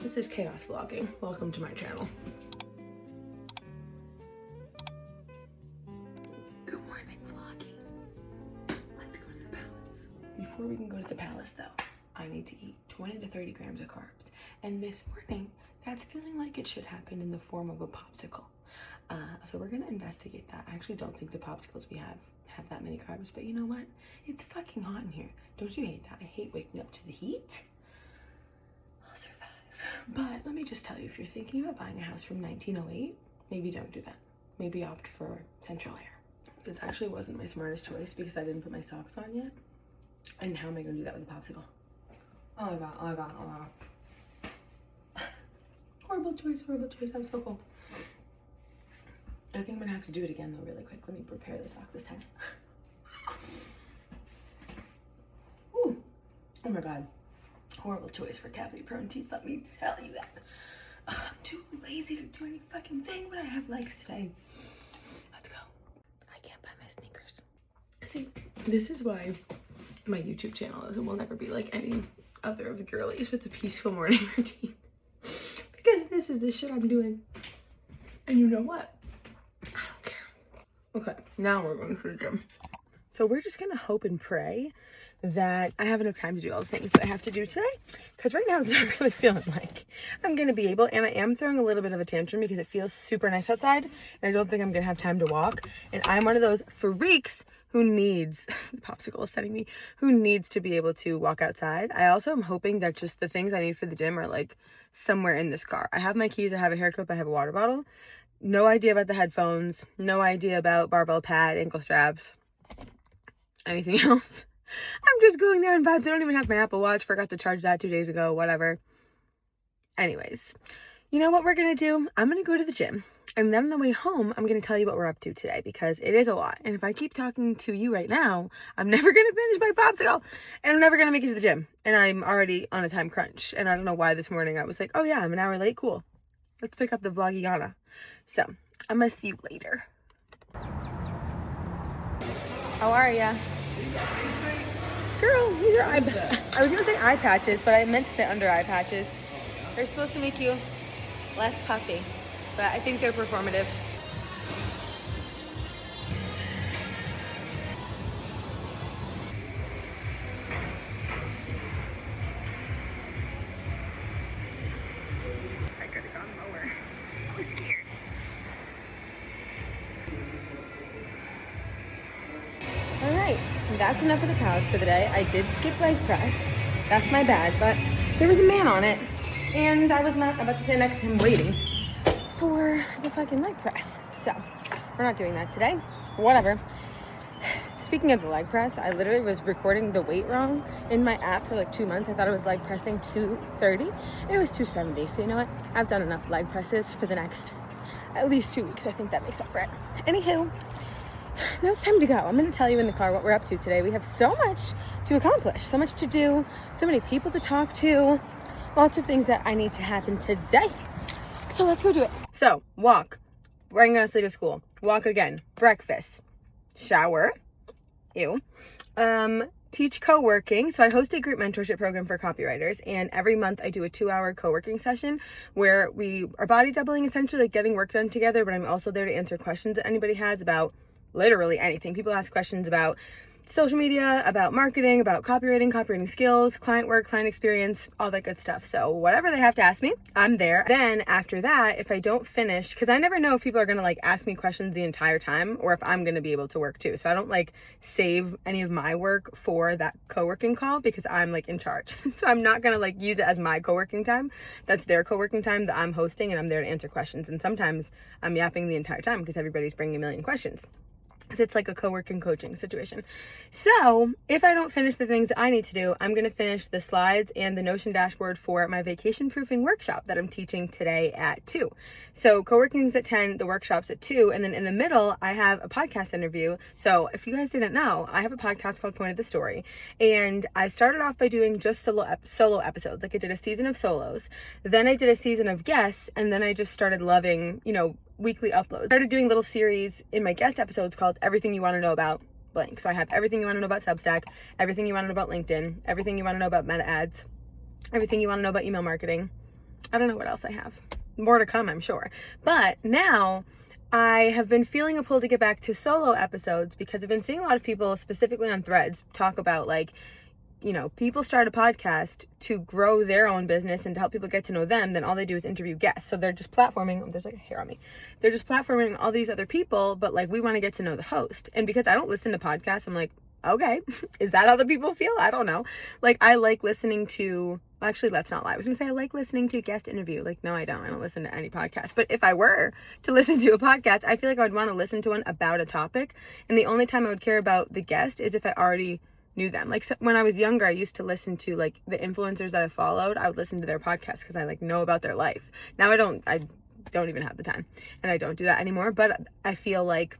This is chaos vlogging. Welcome to my channel. Good morning, vlogging. Let's go to the palace. Before we can go to the palace though, I need to eat 20 to 30 grams of carbs. And this morning, that's feeling like it should happen in the form of a popsicle. So we're gonna investigate that. I actually don't think the popsicles we have that many carbs, but you know what? It's fucking hot in here. Don't you hate that? I hate waking up to the heat. I'll survive. But let me just tell you, if you're thinking about buying a house from 1908, maybe don't do that. Maybe opt for central air. This actually wasn't my smartest choice because I didn't put my socks on yet. And how am I gonna do that with a popsicle? Oh my god, oh my god, oh my god. Horrible choice, I'm so cold. I think I'm gonna have to do it again though really quick. Let me prepare the sock this time. Ooh. Oh my god. Horrible choice for cavity prone teeth, let me tell you that. I'm too lazy to do any fucking thing, but I have legs today. Let's go. I can't buy my sneakers. See, this is why my YouTube channel will never be like any other of the girlies with the peaceful morning routine. Because this is the shit I'm doing. And you know what? I don't care. Okay, now we're going to the gym. So we're just gonna hope and pray that I have enough time to do all the things that I have to do today. Because right now it's not really feeling like I'm gonna be able, and I am throwing a little bit of a tantrum because it feels super nice outside and I don't think I'm gonna have time to walk. And I'm one of those freaks who needs, the popsicle is setting me, who needs to be able to walk outside. I also am hoping that just the things I need for the gym are like somewhere in this car. I have my keys, I have a hair clip, I have a water bottle. No idea about the headphones, no idea about barbell pad, ankle straps, anything else. I'm just going there in vibes. I don't even have my Apple Watch. Forgot to charge that 2 days ago, whatever. Anyways, you know what we're going to do? I'm going to go to the gym. And then on the way home, I'm going to tell you what we're up to today because it is a lot. And if I keep talking to you right now, I'm never going to finish my popsicle and I'm never going to make it to the gym. And I'm already on a time crunch. And I don't know why this morning I was like, oh yeah, I'm an hour late. Cool. Let's pick up the vlogiana. So I'm going to see you later. How are ya? Girl, these are I was gonna say eye patches, but I meant to say under eye patches. They're supposed to make you less puffy, but I think they're performative. I could have gone lower. I was scared. All right, that's enough of the pals for the day. I did skip leg press. That's my bad, but there was a man on it, and I was not about to sit next to him waiting for the fucking leg press. So we're not doing that today. Whatever. Speaking of the leg press, I literally was recording the weight wrong in my app for like 2 months. I thought it was leg pressing 230. It was 270. So you know what? I've done enough leg presses for the next at least 2 weeks. I think that makes up for it. Anywho. Now it's time to go. I'm going to tell you in the car what we're up to today. We have so much to accomplish, so much to do, so many people to talk to, lots of things that I need to happen today. So let's go do it. So walk, wearing a sleep to school, walk again, breakfast, shower, teach co-working. So I host a group mentorship program for copywriters, and every month I do a 2-hour co-working session where we are body doubling, essentially like getting work done together, but I'm also there to answer questions that anybody has about literally anything. People ask questions about social media, about marketing, about copywriting skills, client work, client experience, all that good stuff. So whatever they have to ask me, I'm there. Then after that, if I don't finish, because I never know if people are going to like ask me questions the entire time or if I'm going to be able to work too. So I don't like save any of my work for that co-working call because I'm like in charge. So I'm not going to like use it as my co-working time. That's their co-working time that I'm hosting, and I'm there to answer questions. And sometimes I'm yapping the entire time because everybody's bringing a million questions. It's like a co-working coaching situation. So if I don't finish the things that I need to do, I'm going to finish the slides and the Notion dashboard for my vacation proofing workshop that I'm teaching today at 2. So co-working is at 10, the workshop's at 2. And then in the middle, I have a podcast interview. So if you guys didn't know, I have a podcast called Point of the Story. And I started off by doing just solo episodes. Like I did a season of solos. Then I did a season of guests. And then I just started loving, weekly uploads. I started doing little series in my guest episodes called Everything You Want to Know About blank. So I have everything you want to know about Substack, everything you want to know about LinkedIn, everything you want to know about meta ads, everything you want to know about email marketing, I don't know what else I have. More to come, I'm sure. But now I have been feeling a pull to get back to solo episodes because I've been seeing a lot of people, specifically on Threads, talk about like, you know, people start a podcast to grow their own business and to help people get to know them. Then all they do is interview guests. So they're just platforming. There's like a hair on me. They're just platforming all these other people, but like we want to get to know the host. And because I don't listen to podcasts, I'm like, okay, is that how the people feel? I don't know. Like I like listening to, well, actually, let's not lie. I was gonna say I like listening to a guest interview. Like, no, I don't. I don't listen to any podcast. But if I were to listen to a podcast, I feel like I would want to listen to one about a topic. And the only time I would care about the guest is if I already knew them. Like when I was younger, I used to listen to like the influencers that I followed. I would listen to their podcast because I like know about their life. Now I don't even have the time, and I don't do that anymore. But I feel like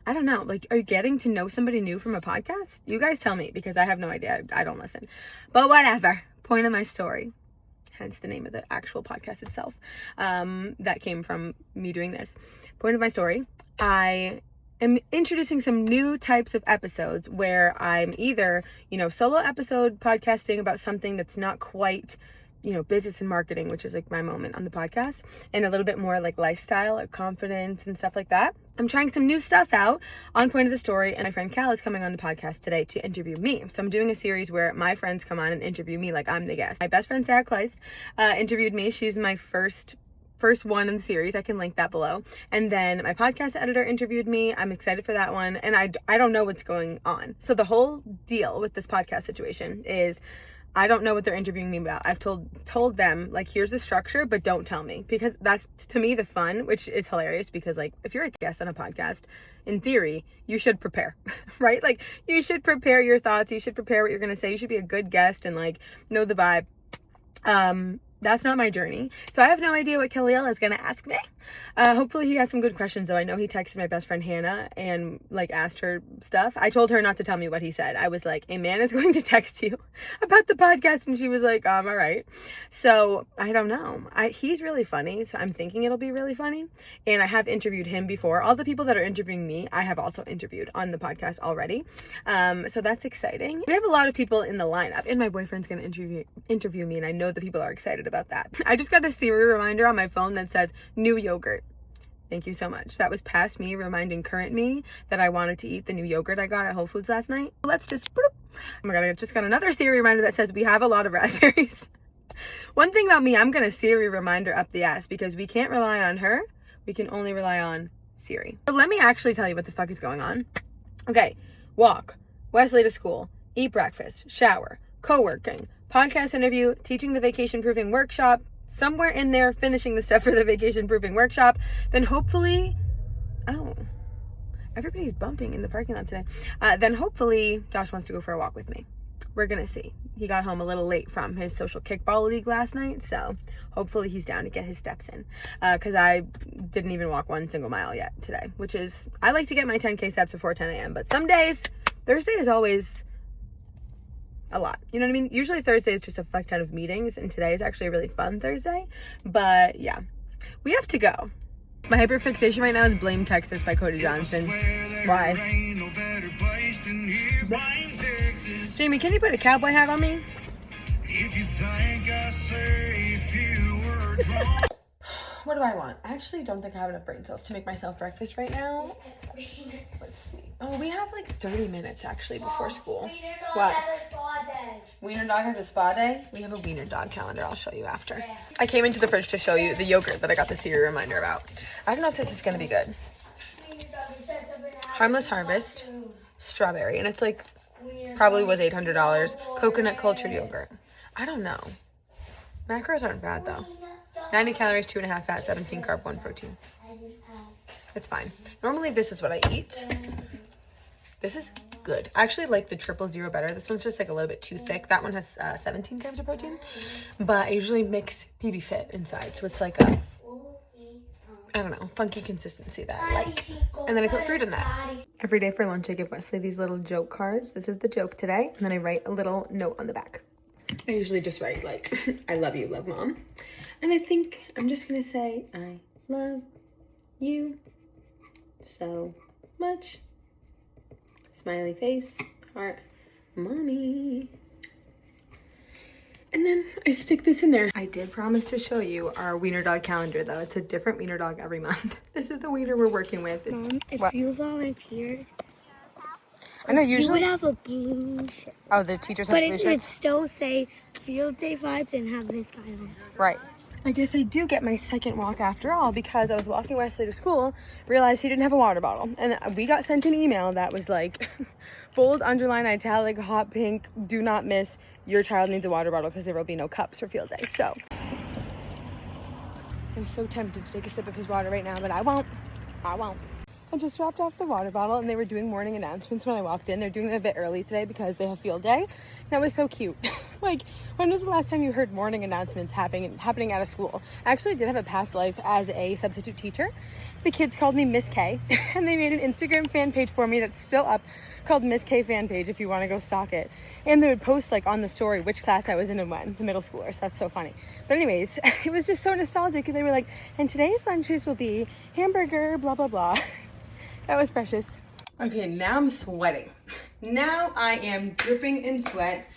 I don't know, like, are you getting to know somebody new from a podcast? You guys tell me, because I have no idea. I don't listen. But whatever. Point of my story, hence the name of the actual podcast itself, that came from me doing this. Point of my story, I am introducing some new types of episodes where I'm either, you know, solo episode podcasting about something that's not quite, you know, business and marketing, which is like my moment on the podcast, and a little bit more like lifestyle or confidence and stuff like that. I'm trying some new stuff out on Point of the Story, and my friend Cal is coming on the podcast today to interview me. So I'm doing a series where my friends come on and interview me like I'm the guest. My best friend Sarah Kleist interviewed me. She's my first one in the series. I can link that below. And then my podcast editor interviewed me. I'm excited for that one. And I don't know what's going on. So the whole deal with this podcast situation is I don't know what they're interviewing me about. I've told them, like, here's the structure, but don't tell me. Because that's, to me, the fun, which is hilarious because, like, if you're a guest on a podcast, in theory, you should prepare, right? Like, you should prepare your thoughts. You should prepare what you're going to say. You should be a good guest and, like, know the vibe. That's not my journey. So I have no idea what Khalil is going to ask me. Hopefully he has some good questions, though. I know he texted my best friend Hannah and like asked her stuff. I told her not to tell me what he said. I was like, a man is going to text you about the podcast. And she was like, all right. So I don't know. He's really funny. So I'm thinking it'll be really funny. And I have interviewed him before. All the people that are interviewing me, I have also interviewed on the podcast already. So that's exciting. We have a lot of people in the lineup, and my boyfriend's going to interview me. And I know the people are excited about that. I just got a Siri reminder on my phone that says new yogurt. Thank you so much. That was past me reminding current me that I wanted to eat the new yogurt I got at Whole Foods last night. Let's just, bloop. Oh my God, I just got another Siri reminder that says we have a lot of raspberries. One thing about me, I'm going to Siri reminder up the ass because we can't rely on her. We can only rely on Siri. But let me actually tell you what the fuck is going on. Okay, walk, Wesley to school, eat breakfast, shower, co-working, podcast interview, teaching the vacation proofing workshop, somewhere in there finishing the stuff for the vacation proofing workshop, then hopefully, oh, everybody's bumping in the parking lot today. Then hopefully Josh wants to go for a walk with me. We're gonna see. He got home a little late from his social kickball league last night, so hopefully he's down to get his steps in. Because I didn't even walk 1 single mile yet today, which is, I like to get my 10K steps before 10 a.m., but some days, Thursday is always a lot. You know what I mean? Usually Thursday is just a fuck ton of meetings, and today is actually a really fun Thursday. But yeah, we have to go. My hyperfixation right now is Blame Texas by Cody Johnson. Why? Jamie, can you put a cowboy hat on me? If you think I say if you were drunk. What do I want? I actually don't think I have enough brain cells to make myself breakfast right now. Let's see. Oh, we have like 30 minutes actually before school. What? Wiener Dog has a spa day? We have a Wiener Dog calendar. I'll show you after. I came into the fridge to show you the yogurt that I got the Siri reminder about. I don't know if this is going to be good. Harmless Harvest strawberry, and it's like probably was $800. Coconut cultured yogurt. I don't know. Macros aren't bad though. 90 calories, 2.5 fat, 17 carb, 1 protein. It's fine. Normally this is what I eat. This is good. I actually like the 000 better. This one's just like a little bit too thick. That one has 17 grams of protein. But I usually mix PB Fit inside. So it's like a, I don't know, funky consistency that I like. And then I put fruit in that. Every day for lunch I give Wesley these little joke cards. This is the joke today. And then I write a little note on the back. I usually just write like, I love you, love mom. And I think I'm just going to say, I love you so much. Smiley face, heart, mommy. And then I stick this in there. I did promise to show you our wiener dog calendar though. It's a different wiener dog every month. This is the wiener we're working with. Mom, if you volunteered, I know you usually. would have a blue shirt. Oh, the teachers have But blue it would shirts? still say field day vibes and have this guy on. Right. I guess I do get my second walk after all because I was walking Wesley to school, realized he didn't have a water bottle. And we got sent an email that was like, bold, underline, italic, hot pink, do not miss, your child needs a water bottle because there will be no cups for field day. So I'm so tempted to take a sip of his water right now, but I won't. I just dropped off the water bottle and they were doing morning announcements when I walked in. They're doing it a bit early today because they have field day. That was so cute. Like, when was the last time you heard morning announcements happening at a school? I actually did have a past life as a substitute teacher. The kids called me Miss K and they made an Instagram fan page for me that's still up called Miss K fan page if you want to go stalk it. And they would post like on the story which class I was in and when, the middle schoolers. That's so funny. But anyways, it was just so nostalgic. They were like, and today's lunches will be hamburger, blah, blah, blah. That was precious. Okay, now I'm sweating. Now I am dripping in sweat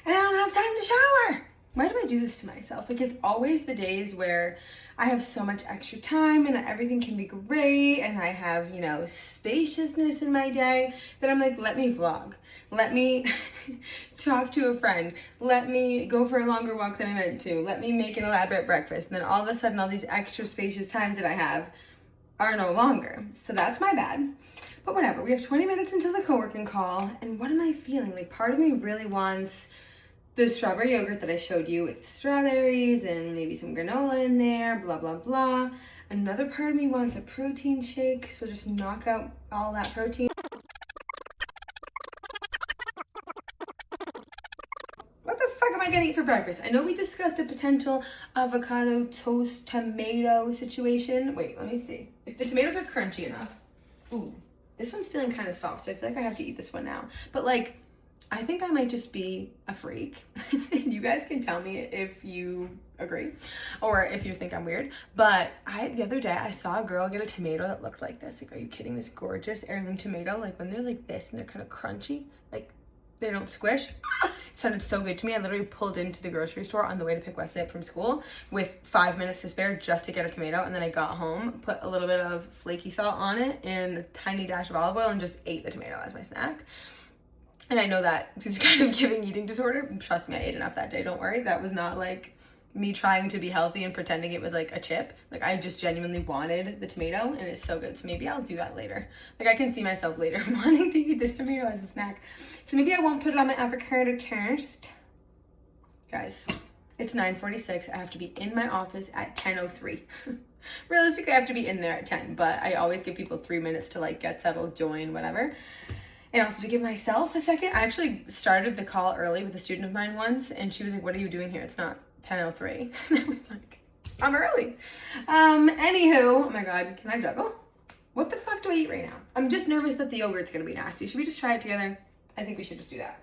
and I don't have time to shower. Why do I do this to myself? Like, it's always the days where I have so much extra time and everything can be great and I have, you know, spaciousness in my day that I'm like, let me vlog. Let me talk to a friend. Let me go for a longer walk than I meant to. Let me make an elaborate breakfast. And then all of a sudden, all these extra spacious times that I have are no longer. So that's my bad. But whatever, we have 20 minutes until the co-working call. And what am I feeling? Like, part of me really wants the strawberry yogurt that I showed you with strawberries and maybe some granola in there, blah, blah, blah. Another part of me wants a protein shake, so we'll just knock out all that protein. What the fuck am I gonna eat for breakfast? I know we discussed a potential avocado toast tomato situation. Wait, let me see. If the tomatoes are crunchy enough. Ooh, this one's feeling kind of soft, so I feel like I have to eat this one now. But like, I think I might just be a freak. You guys can tell me if you agree or if you think I'm weird. But the other day I saw a girl get a tomato that looked like this. Like, are you kidding? This gorgeous heirloom tomato. Like, when they're like this and they're kind of crunchy, like they don't squish. It sounded so good to me. I literally pulled into the grocery store on the way to pick Wesley up from school with 5 minutes to spare just to get a tomato. And then I got home, put a little bit of flaky salt on it and a tiny dash of olive oil and just ate the tomato as my snack. And I know that it's kind of giving eating disorder. Trust me, I ate enough that day. Don't worry. That was not like me trying to be healthy and pretending it was like a chip. Like, I just genuinely wanted the tomato and it's so good. So maybe I'll do that later. Like, I can see myself later wanting to eat this tomato as a snack. So maybe I won't put it on my avocado toast. Guys, it's 9:46. I have to be in my office at 10:03. Realistically, I have to be in there at 10, but I always give people 3 minutes to like get settled, join, whatever. And also to give myself a second. I actually started the call early with a student of mine once and she was like, what are you doing here? It's not 10:03. And I was like, I'm early. Anywho, oh my God, can I juggle? What the fuck do I eat right now? I'm just nervous that the yogurt's gonna be nasty. Should we just try it together? I think we should just do that.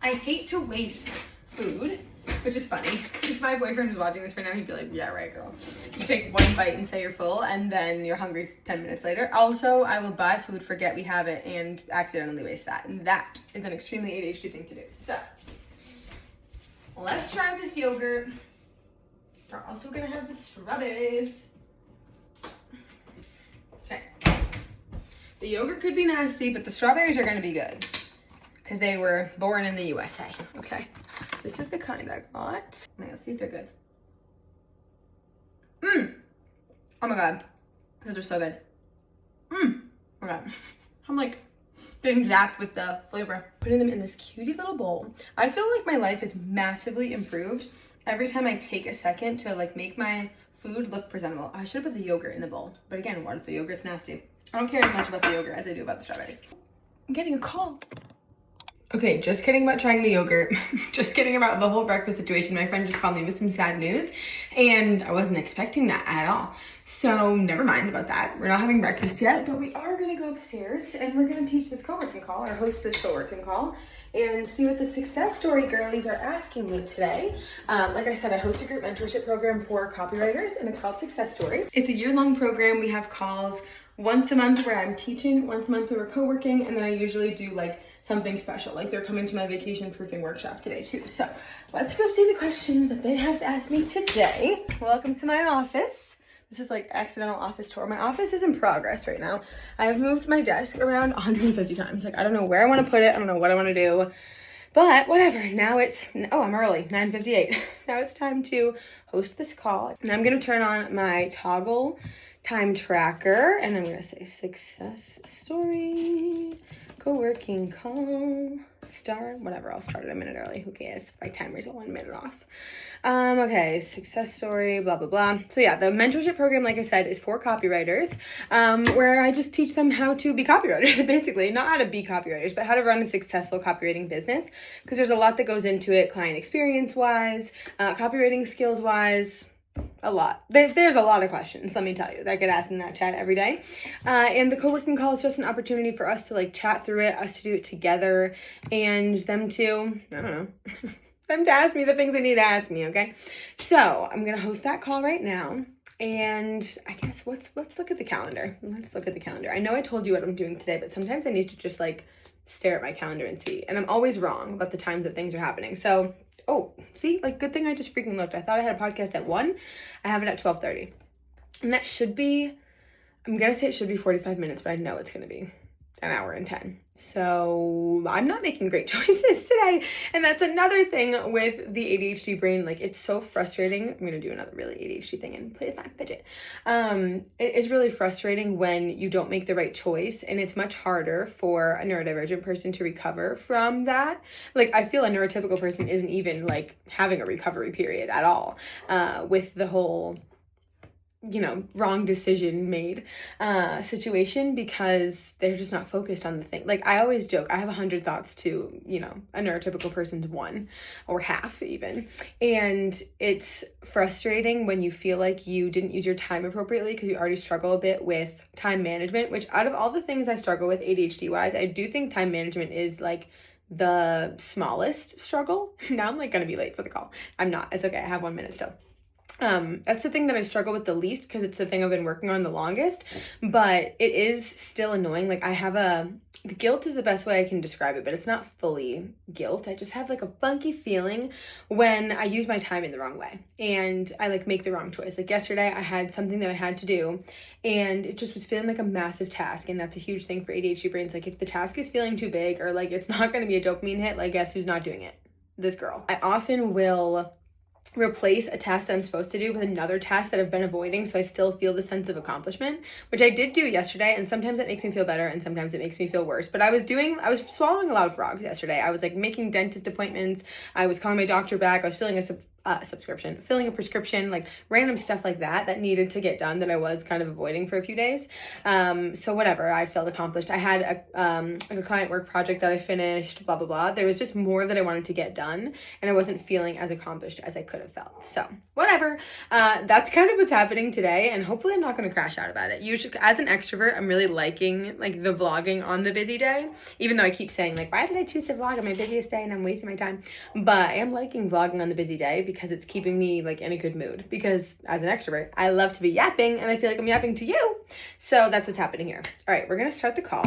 I hate to waste food, which is funny. If my boyfriend was watching this right now, he'd be like, yeah, right, girl. You take one bite and say you're full, and then you're hungry 10 minutes later. Also, I will buy food, forget we have it, and accidentally waste that. And that is an extremely ADHD thing to do. So, let's try this yogurt. We're also gonna have the strawberries. Okay. The yogurt could be nasty, but the strawberries are gonna be good because they were born in the USA. Okay. This is the kind I got. Let's see if they're good. Oh my God. Those are so good. Oh my God. I'm like getting zapped with the flavor. Putting them in this cutie little bowl. I feel like my life is massively improved every time I take a second to like make my food look presentable. I should have put the yogurt in the bowl. But again, what if the yogurt's nasty? I don't care as much about the yogurt as I do about the strawberries. I'm getting a call. Okay, just kidding about trying the yogurt. Just kidding about the whole breakfast situation. My friend just called me with some sad news and I wasn't expecting that at all. So never mind about that. We're not having breakfast yet, but we are gonna go upstairs and we're gonna teach this co-working call or host this co-working call and see what the success story girlies are asking me today. Like I said, I host a group mentorship program for copywriters and it's called Success Story. It's a year-long program. We have calls once a month where I'm teaching, once a month where we're co-working, and then I usually do like something special. Like they're coming to my vacation proofing workshop today too. So let's go see the questions that they have to ask me today. Welcome to my office. This is like accidental office tour. My office is in progress right now. I have moved my desk around 150 times. Like I don't know where I want to put it. I don't know what I want to do. But whatever, now it's, I'm early, 9:58. Now it's time to host this call. And I'm gonna turn on my toggle time tracker and I'm gonna say success story, co-working call, start, whatever, I'll start it a minute early, who cares? My timer's at 1 minute off. Okay, success story, blah, blah, blah. So yeah, the mentorship program, like I said, is for copywriters, where I just teach them how to be copywriters, basically. Not how to be copywriters, but how to run a successful copywriting business, because there's a lot that goes into it, client experience-wise, copywriting skills-wise, a lot. There's a lot of questions, let me tell you, that get asked in that chat every day. And the co-working call is just an opportunity for us to like chat through it, us to do it together, and them to, I don't know, them to ask me the things they need to ask me, okay? So I'm gonna host that call right now. And I guess let's look at the calendar. Let's look at the calendar. I know I told you what I'm doing today, but sometimes I need to just like stare at my calendar and see. And I'm always wrong about the times that things are happening. So, oh, see, like good thing I just freaking looked. I thought I had a podcast at 1. I have it at 12:30. And that should be, I'm gonna say it should be 45 minutes, but I know it's gonna be an hour and 10. So I'm not making great choices today. And that's another thing with the ADHD brain. Like it's so frustrating. I'm going to do another really ADHD thing and play with my fidget. It is really frustrating when you don't make the right choice, and it's much harder for a neurodivergent person to recover from that. Like I feel a neurotypical person isn't even like having a recovery period at all, with the whole wrong decision made situation, because they're just not focused on the thing. Like I always joke, I have 100 thoughts to, a neurotypical person's 1 or half even. And it's frustrating when you feel like you didn't use your time appropriately because you already struggle a bit with time management, which out of all the things I struggle with ADHD wise, I do think time management is like the smallest struggle. Now I'm like gonna be late for the call. I'm not, it's okay, I have 1 minute still. That's the thing that I struggle with the least because it's the thing I've been working on the longest, but it is still annoying. Like guilt is the best way I can describe it, but it's not fully guilt. I just have like a funky feeling when I use my time in the wrong way and I like make the wrong choice. Like yesterday I had something that I had to do and it just was feeling like a massive task. And that's a huge thing for ADHD brains. Like if the task is feeling too big or like it's not going to be a dopamine hit, like guess who's not doing it? This girl. I often will replace a task that I'm supposed to do with another task that I've been avoiding, so I still feel the sense of accomplishment, which I did do yesterday, and sometimes it makes me feel better and sometimes it makes me feel worse. But I was swallowing a lot of frogs yesterday. I was like making dentist appointments, I was calling my doctor back, I was filling a prescription, like random stuff like that needed to get done that I was kind of avoiding for a few days. So whatever, I felt accomplished. I had a client work project that I finished, blah, blah, blah. There was just more that I wanted to get done and I wasn't feeling as accomplished as I could have felt. So whatever, that's kind of what's happening today, and hopefully I'm not going to crash out about it. Usually as an extrovert, I'm really liking like the vlogging on the busy day, even though I keep saying like, why did I choose to vlog on my busiest day and I'm wasting my time? But I am liking vlogging on the busy day because it's keeping me like in a good mood, because as an extrovert, I love to be yapping and I feel like I'm yapping to you. So that's what's happening here. All right, we're going to start the call.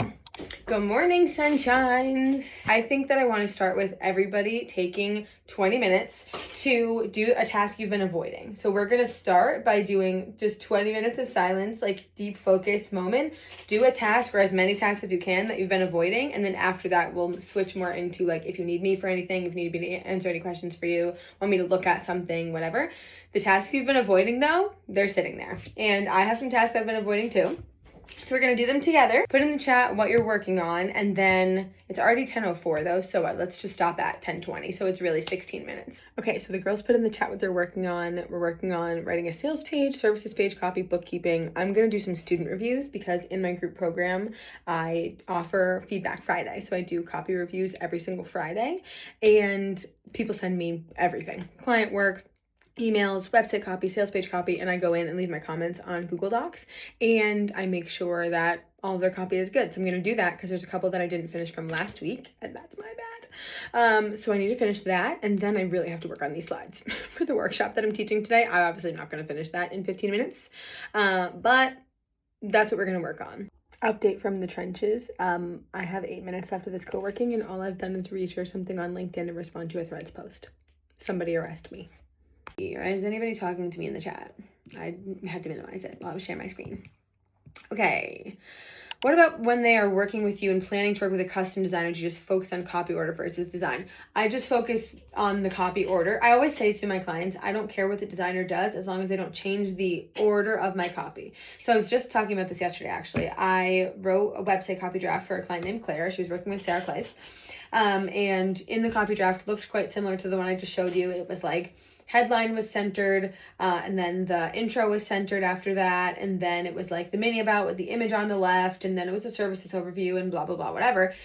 Good morning, sunshines. I think that I want to start with everybody taking 20 minutes to do a task you've been avoiding. So we're going to start by doing just 20 minutes of silence, like deep focus moment. Do a task or as many tasks as you can that you've been avoiding. And then after that, we'll switch more into like, if you need me for anything, if you need me to answer any questions for you, want me to look at something, whatever. The tasks you've been avoiding though, they're sitting there. And I have some tasks I've been avoiding too. So we're going to do them together. Put in the chat what you're working on, and then it's already 10:04 though, so let's just stop at 10:20. So it's really 16 minutes. Okay, so the girls put in the chat what they're working on. We're working on writing a sales page, services page, copy, bookkeeping. I'm going to do some student reviews because in my group program, I offer Feedback Friday. So I do copy reviews every single Friday, and people send me everything. Client work, emails, website copy, sales page copy, and I go in and leave my comments on Google Docs, and I make sure that all of their copy is good. So I'm going to do that because there's a couple that I didn't finish from last week, and that's my bad. So I need to finish that, and then I really have to work on these slides for the workshop that I'm teaching today. I'm obviously not going to finish that in 15 minutes, but that's what we're going to work on. Update from the trenches. I have 8 minutes left of this co-working, and all I've done is reshare something on LinkedIn and respond to a Threads post. Somebody arrest me. Is anybody talking to me in the chat? I had to minimize it while I was sharing my screen. Okay. What about when they are working with you and planning to work with a custom designer to just focus on copy order versus design? I just focus on the copy order. I always say to my clients, I don't care what the designer does as long as they don't change the order of my copy. So I was just talking about this yesterday, actually. I wrote a website copy draft for a client named Claire. She was working with Sarah Clays. And in the copy draft looked quite similar to the one I just showed you. It was like, headline was centered, and then the intro was centered after that, and then it was like the mini about with the image on the left, and then it was a services overview and blah blah blah, whatever.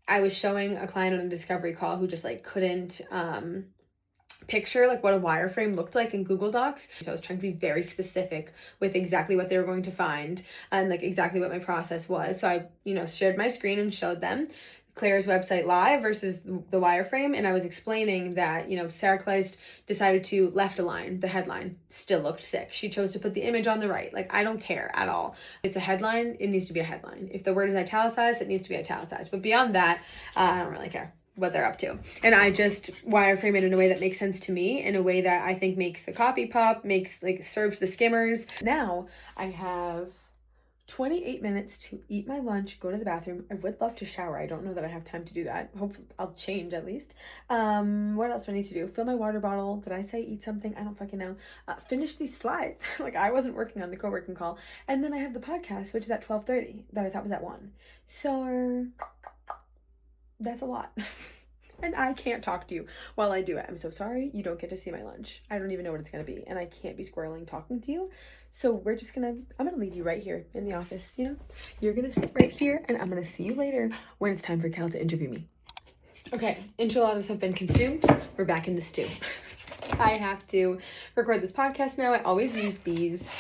I was showing a client on a discovery call who just like couldn't picture like what a wireframe looked like in Google Docs. So I was trying to be very specific with exactly what they were going to find and like exactly what my process was. So I, shared my screen and showed them Claire's website live versus the wireframe, and I was explaining that, Sarah Kleist decided to left align the headline. Still looked sick. She chose to put the image on the right. Like, I don't care at all. It's a headline, it needs to be a headline. If the word is italicized, it needs to be italicized. But beyond that, I don't really care what they're up to. And I just wireframe it in a way that makes sense to me, in a way that I think makes the copy pop, serves the skimmers. Now I have 28 minutes to eat my lunch, go to the bathroom. I would love to shower. I don't know that I have time to do that. Hopefully I'll change at least. What else do I need to do? Fill my water bottle. Did I say eat something? I don't fucking know. Finish these slides. Like, I wasn't working on the co-working call. And then I have the podcast, which is at 12:30 that I thought was at 1. So that's a lot. And I can't talk to you while I do it. I'm so sorry. You don't get to see my lunch. I don't even know what it's going to be. And I can't be squirreling talking to you. So I'm going to leave you right here in the office. You're going to sit right here, and I'm going to see you later when it's time for Cal to interview me. Okay, enchiladas have been consumed. We're back in the stew. I have to record this podcast now. I always use these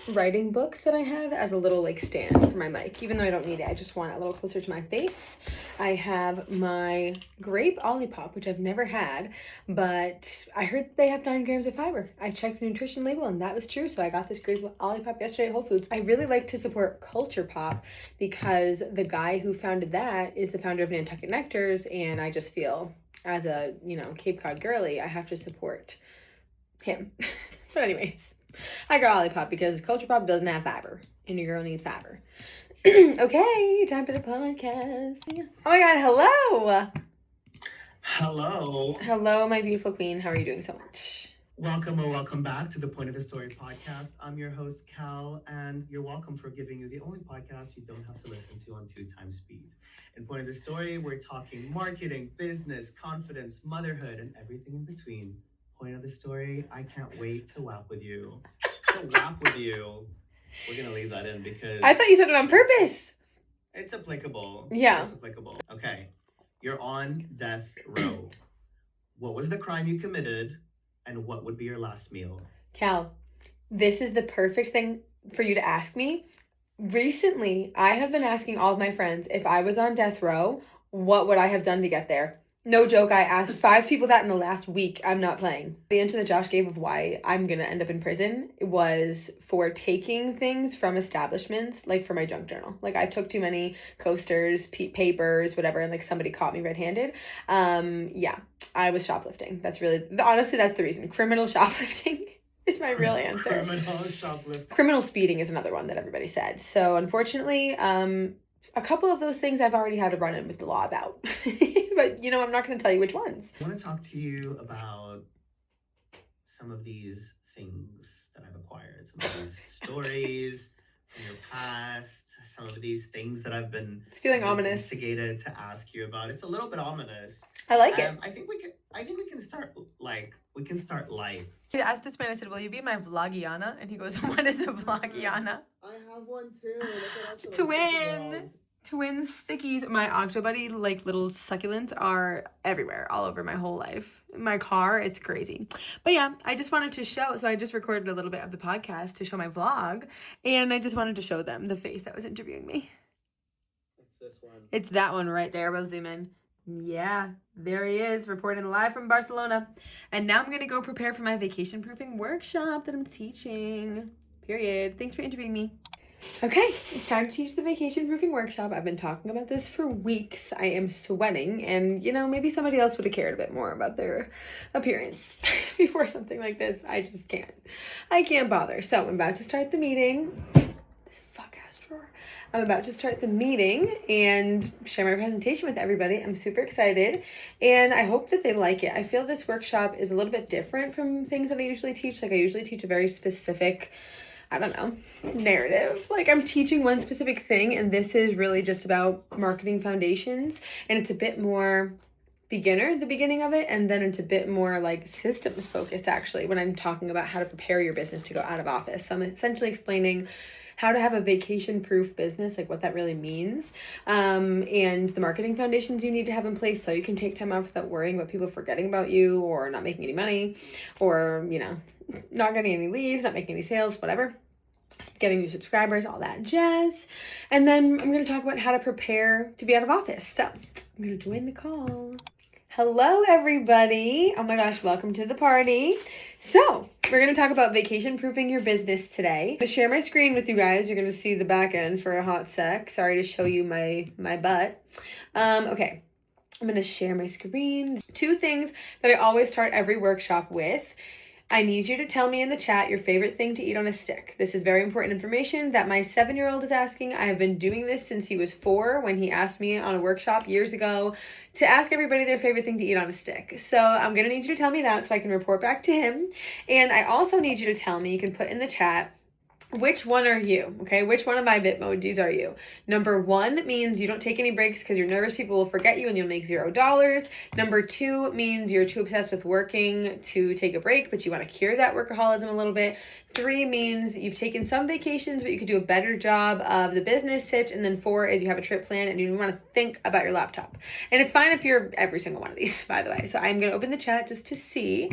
writing books that I have as a little stand for my mic, even though I don't need it. I just want it a little closer to my face. I have my grape Olipop, which I've never had, but I heard they have 9 grams of fiber. I checked the nutrition label and that was true, so I got this grape Olipop yesterday at Whole Foods. I really like to support Culture Pop because the guy who founded that is the founder of Nantucket Nectars, and I just feel, as a, Cape Cod girly, I have to support him. But anyways, I got Olipop because Culture Pop doesn't have fiber, and your girl needs fiber. Okay, time for the podcast. Oh my God, hello! Hello. Hello, my beautiful queen. How are you doing so much? Welcome or welcome back to the Point of the Story podcast. I'm your host, Cal, and you're welcome for giving you the only podcast you don't have to listen to on 2x speed. In Point of the Story, we're talking marketing, business, confidence, motherhood, and everything in between. Point of the Story, I can't wait to whap with you. We're going to leave that in because... I thought you said it on purpose. It's applicable. Yeah. It's applicable. Okay. You're on death row. What was the crime you committed, and what would be your last meal? Cal, this is the perfect thing for you to ask me. Recently, I have been asking all of my friends, if I was on death row, what would I have done to get there? No joke, I asked 5 people that in the last week. I'm not playing. The answer that Josh gave of why I'm going to end up in prison was for taking things from establishments, like for my junk journal. Like, I took too many coasters, papers, whatever, and somebody caught me red-handed. Yeah, I was shoplifting. Honestly, that's the reason. Criminal shoplifting is my real answer. Criminal shoplifting. Criminal speeding is another one that everybody said. So unfortunately, a couple of those things I've already had to run in with the law about. But, I'm not going to tell you which ones. I want to talk to you about some of these things that I've acquired, some of these stories from your past, some of these things that I've been ominous. Instigated to ask you about. It's a little bit ominous. I like it. I think we can start light. I asked this man, I said, will you be my vlogiana? And he goes, what is a vlogiana? I have one too. Look at Twin stickies. My Octobuddy, little succulents, are everywhere, all over my whole life. My car, it's crazy. But yeah, I just wanted to show, so I just recorded a little bit of the podcast to show my vlog, and I just wanted to show them the face that was interviewing me. It's this one. It's that one right there. We'll zoom in. Yeah, there he is, reporting live from Barcelona. And now I'm going to go prepare for my vacation proofing workshop that I'm teaching. Period. Thanks for interviewing me. Okay, it's time to teach the vacation proofing workshop. I've been talking about this for weeks. I am sweating, and maybe somebody else would have cared a bit more about their appearance before something like this. I just can't. I can't bother. So I'm about to start the meeting. This fuck-ass drawer. I'm about to start the meeting and share my presentation with everybody. I'm super excited, and I hope that they like it. I feel this workshop is a little bit different from things that I usually teach. Like, I usually teach a very specific, narrative. Like, I'm teaching one specific thing, and this is really just about marketing foundations, and it's a bit more beginner, the beginning of it, and then it's a bit more like systems focused, actually, when I'm talking about how to prepare your business to go out of office. So I'm essentially explaining how to have a vacation-proof business, like what that really means, and the marketing foundations you need to have in place so you can take time off without worrying about people forgetting about you or not making any money or, not getting any leads, not making any sales, whatever, getting new subscribers, all that jazz. And then I'm going to talk about how to prepare to be out of office. So I'm going to join the call. Hello, everybody. Oh my gosh, welcome to the party. So we're going to talk about vacation proofing your business today. I'm going to share my screen with you guys. You're going to see the back end for a hot sec. Sorry to show you my butt. Okay. I'm going to share my screen. 2 things that I always start every workshop with. I need you to tell me in the chat your favorite thing to eat on a stick. This is very important information that my 7-year-old is asking. I have been doing this since he was 4 when he asked me on a workshop years ago to ask everybody their favorite thing to eat on a stick. So I'm going to need you to tell me that so I can report back to him. And I also need you to tell me, you can put in the chat, which one are you? Okay, which one of my Bitmojis are you? Number 1 means you don't take any breaks because you're nervous people will forget you and you'll make $0. Number 2 means you're too obsessed with working to take a break, but you want to cure that workaholism a little bit. 3 means you've taken some vacations, but you could do a better job of the business stitch. And then 4 is you have a trip plan and you want to think about your laptop. And it's fine if you're every single one of these, by the way. So I'm going to open the chat just to see.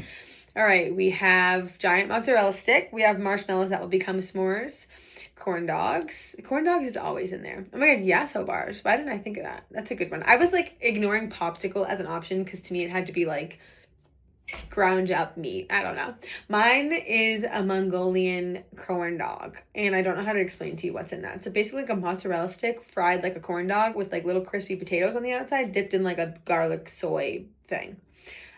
All right, we have giant mozzarella stick. We have marshmallows that will become s'mores. Corn dogs. Corn dogs is always in there. Oh my God, Yasso bars. Why didn't I think of that? That's a good one. I was like ignoring popsicle as an option because to me it had to be like ground up meat. I don't know. Mine is a Mongolian corn dog, and I don't know how to explain to you what's in that. So basically like a mozzarella stick fried like a corn dog with like little crispy potatoes on the outside dipped in like a garlic soy thing.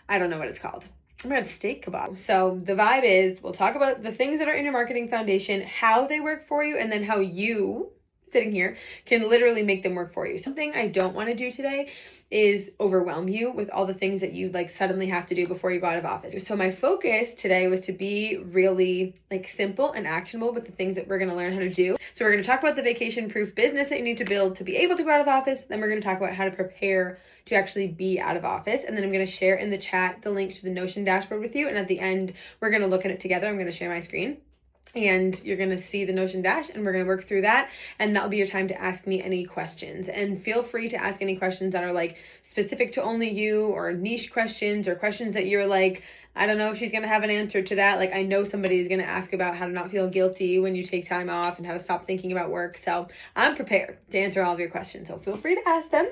I don't know what it's called. Oh my God, steak kebab. So the vibe is we'll talk about the things that are in your marketing foundation, how they work for you, and then how you, sitting here, can literally make them work for you. Something I don't want to do today is overwhelm you with all the things that you like suddenly have to do before you go out of office. So my focus today was to be really like simple and actionable with the things that we're going to learn how to do. So we're going to talk about the vacation proof business that you need to build to be able to go out of office. Then we're going to talk about how to prepare to actually be out of office. And then I'm going to share in the chat the link to the Notion dashboard with you. And at the end, we're going to look at it together. I'm going to share my screen and you're going to see the Notion dash and we're going to work through that. And that'll be your time to ask me any questions. And feel free to ask any questions that are like specific to only you or niche questions or questions that you're like, I don't know if she's going to have an answer to that. Like, I know somebody is going to ask about how to not feel guilty when you take time off and how to stop thinking about work. So I'm prepared to answer all of your questions. So feel free to ask them.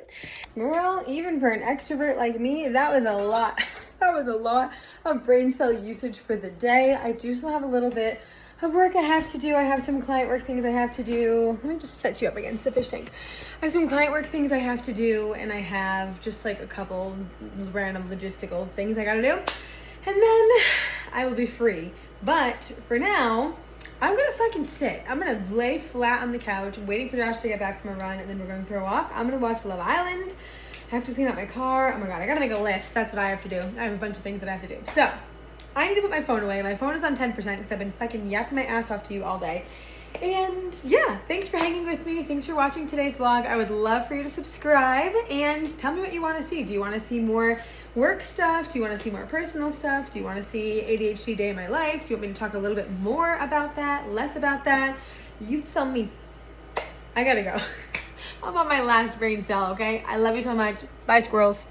Girl, even for an extrovert like me, that was a lot. That was a lot of brain cell usage for the day. I do still have a little bit of work I have to do. I have some client work things I have to do. Let me just set you up against the fish tank. I have some client work things I have to do, and I have just like a couple random logistical things I gotta do. And then I will be free. But for now, I'm gonna fucking sit. I'm gonna lay flat on the couch, waiting for Josh to get back from a run, and then we're going for a walk. I'm gonna watch Love Island. I have to clean out my car. Oh my God, I gotta make a list. That's what I have to do. I have a bunch of things that I have to do. So I need to put my phone away. My phone is on 10% because I've been fucking yapping my ass off to you all day. And yeah, thanks for hanging with me. Thanks for watching today's vlog. I would love for you to subscribe and tell me what you want to see. Do you want to see more work stuff? Do you want to see more personal stuff? Do you want to see ADHD day in my life? Do you want me to talk a little bit more about that, less about that? You tell me. I gotta go. I'm on my last brain cell, okay? I love you so much. Bye, squirrels.